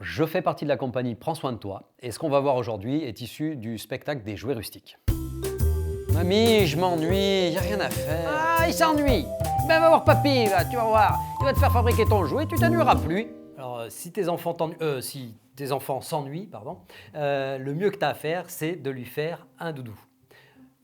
Je fais partie de la compagnie Prends soin de toi et ce qu'on va voir aujourd'hui est issu du spectacle des jouets rustiques. Mamie, je m'ennuie, y a rien à faire. Ah, il s'ennuie. Ben va voir papy, là, tu vas voir. Il va te faire fabriquer ton jouet, tu t'ennuieras plus. Alors, si tes enfants s'ennuient, pardon, le mieux que tu as à faire, c'est de lui faire un doudou.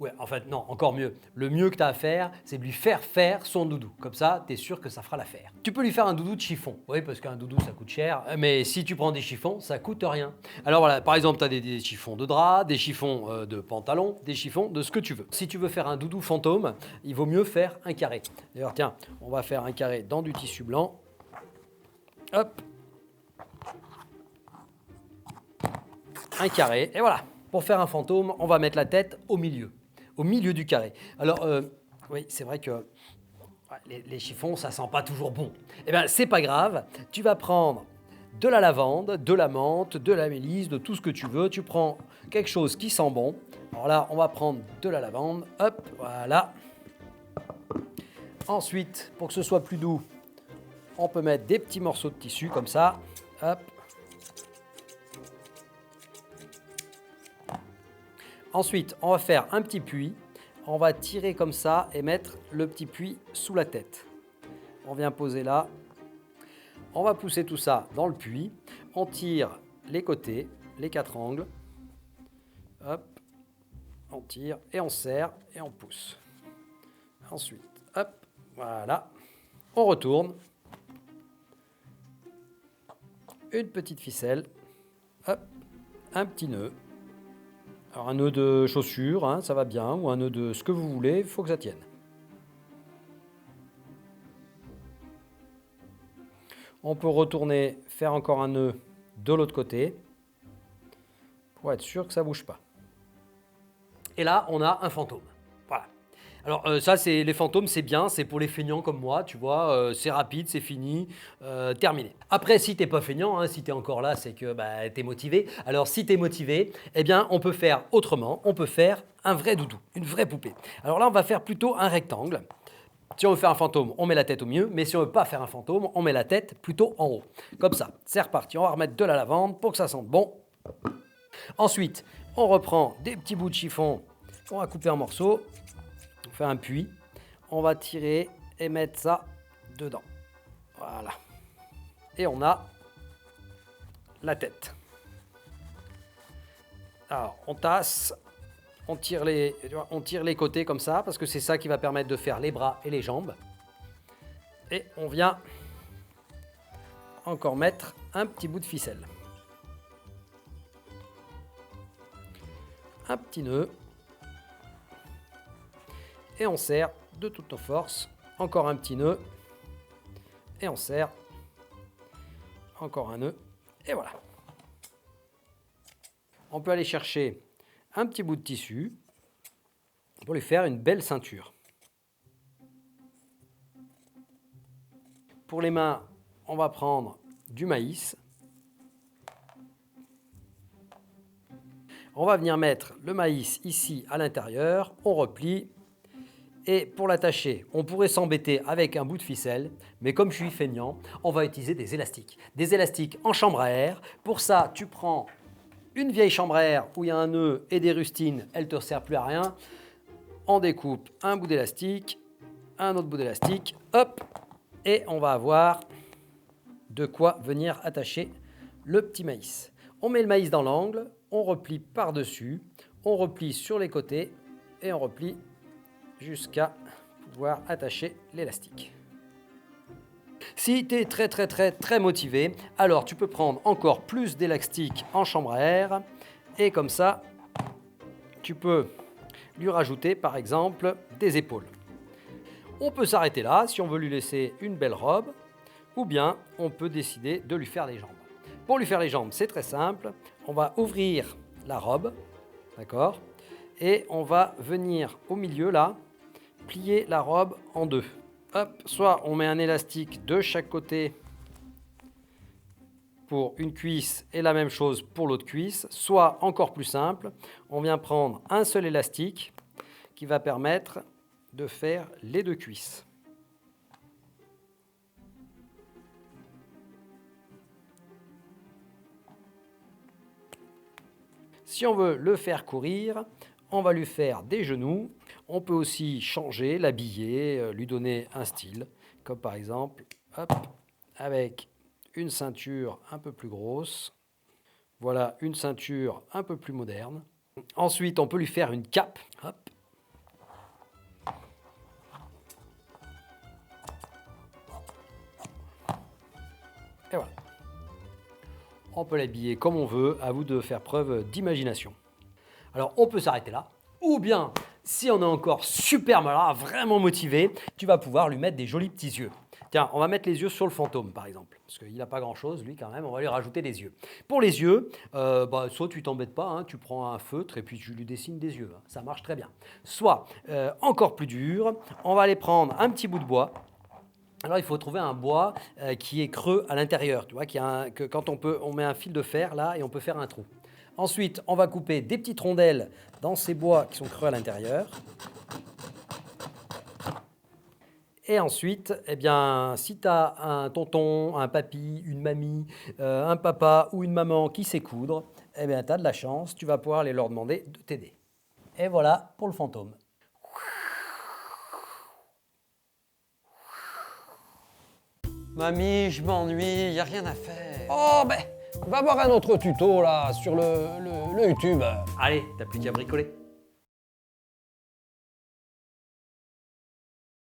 Ouais, en fait, non, encore mieux. Le mieux que tu as à faire, c'est de lui faire son doudou. Comme ça, tu es sûr que ça fera l'affaire. Tu peux lui faire un doudou de chiffon. Oui, parce qu'un doudou, ça coûte cher. Mais si tu prends des chiffons, ça coûte rien. Alors voilà, par exemple, tu as des chiffons de drap, des chiffons de pantalon, des chiffons de ce que tu veux. Si tu veux faire un doudou fantôme, il vaut mieux faire un carré. D'ailleurs, tiens, on va faire un carré dans du tissu blanc. Hop. Un carré. Et voilà. Pour faire un fantôme, on va mettre la tête au milieu du carré. Alors, oui, c'est vrai que les chiffons, ça sent pas toujours bon. Eh bien, c'est pas grave. Tu vas prendre de la lavande, de la menthe, de la mélisse, de tout ce que tu veux. Tu prends quelque chose qui sent bon. Alors là, on va prendre de la lavande. Hop, voilà. Ensuite, pour que ce soit plus doux, on peut mettre des petits morceaux de tissu comme ça. Hop. Ensuite, on va faire un petit puits. On va tirer comme ça et mettre le petit puits sous la tête. On vient poser là. On va pousser tout ça dans le puits. On tire les côtés, les 4 angles. Hop. On tire et on serre et on pousse. Ensuite, hop, voilà. On retourne. Une petite ficelle. Hop, un petit nœud. Alors un nœud de chaussure, hein, ça va bien, ou un nœud de ce que vous voulez, il faut que ça tienne. On peut retourner, faire encore un nœud de l'autre côté, pour être sûr que ça ne bouge pas. Et là, on a un fantôme. Voilà. Alors ça, les fantômes, c'est bien, c'est pour les feignants comme moi, tu vois, c'est rapide, c'est fini, terminé. Après, si t'es pas feignant, hein, si t'es encore là, c'est que t'es motivé. Alors si t'es motivé, eh bien, on peut faire autrement, on peut faire un vrai doudou, une vraie poupée. Alors là, on va faire plutôt un rectangle. Si on veut faire un fantôme, on met la tête au milieu, mais si on veut pas faire un fantôme, on met la tête plutôt en haut. Comme ça, c'est reparti, on va remettre de la lavande pour que ça sente bon. Ensuite, on reprend des petits bouts de chiffon, on va couper en morceaux. On fait un puits, on va tirer et mettre ça dedans. Voilà. Et on a la tête. Alors, on tasse, on tire les côtés comme ça, parce que c'est ça qui va permettre de faire les bras et les jambes. Et on vient encore mettre un petit bout de ficelle. Un petit nœud. Et on serre de toutes nos forces. Encore un petit nœud. Et on serre. Encore un nœud. Et voilà. On peut aller chercher un petit bout de tissu pour lui faire une belle ceinture. Pour les mains, on va prendre du maïs. On va venir mettre le maïs ici à l'intérieur. On replie. Et pour l'attacher, on pourrait s'embêter avec un bout de ficelle, mais comme je suis feignant, on va utiliser des élastiques. Des élastiques en chambre à air. Pour ça, tu prends une vieille chambre à air où il y a un nœud et des rustines, elle ne te sert plus à rien. On découpe un bout d'élastique, un autre bout d'élastique, hop, et on va avoir de quoi venir attacher le petit maïs. On met le maïs dans l'angle, on replie par-dessus, on replie sur les côtés et on replie jusqu'à pouvoir attacher l'élastique. Si tu es très motivé, alors tu peux prendre encore plus d'élastique en chambre à air et comme ça, tu peux lui rajouter par exemple des épaules. On peut s'arrêter là si on veut lui laisser une belle robe ou bien on peut décider de lui faire les jambes. Pour lui faire les jambes, c'est très simple. On va ouvrir la robe, d'accord ? Et on va venir au milieu là, plier la robe en deux. Hop, soit on met un élastique de chaque côté pour une cuisse et la même chose pour l'autre cuisse, soit encore plus simple, on vient prendre un seul élastique qui va permettre de faire les deux cuisses. Si on veut le faire courir, on va lui faire des genoux. On peut aussi changer, l'habiller, lui donner un style, comme par exemple, hop, avec une ceinture un peu plus grosse. Voilà une ceinture un peu plus moderne. Ensuite, on peut lui faire une cape. Hop. Et voilà. On peut l'habiller comme on veut, à vous de faire preuve d'imagination. Alors, on peut s'arrêter là. Ou bien, si on est encore super malin, vraiment motivé, tu vas pouvoir lui mettre des jolis petits yeux. Tiens, on va mettre les yeux sur le fantôme, par exemple. Parce qu'il n'a pas grand-chose, lui, quand même. On va lui rajouter des yeux. Pour les yeux, soit tu t'embêtes pas, hein, tu prends un feutre et puis tu lui dessines des yeux. Hein, ça marche très bien. Soit, encore plus dur, on va aller prendre un petit bout de bois. Alors, il faut trouver un bois qui est creux à l'intérieur. Tu vois, que quand on met un fil de fer là et on peut faire un trou. Ensuite, on va couper des petites rondelles dans ces bois qui sont creux à l'intérieur. Et ensuite, eh bien, si tu as un tonton, un papy, une mamie, un papa ou une maman qui sait coudre, eh bien, tu as de la chance, tu vas pouvoir aller leur demander de t'aider. Et voilà pour le fantôme. Mamie, je m'ennuie, y a rien à faire. Oh, ben, va voir un autre tuto là sur le YouTube. Allez, t'as plus qu'à bricoler.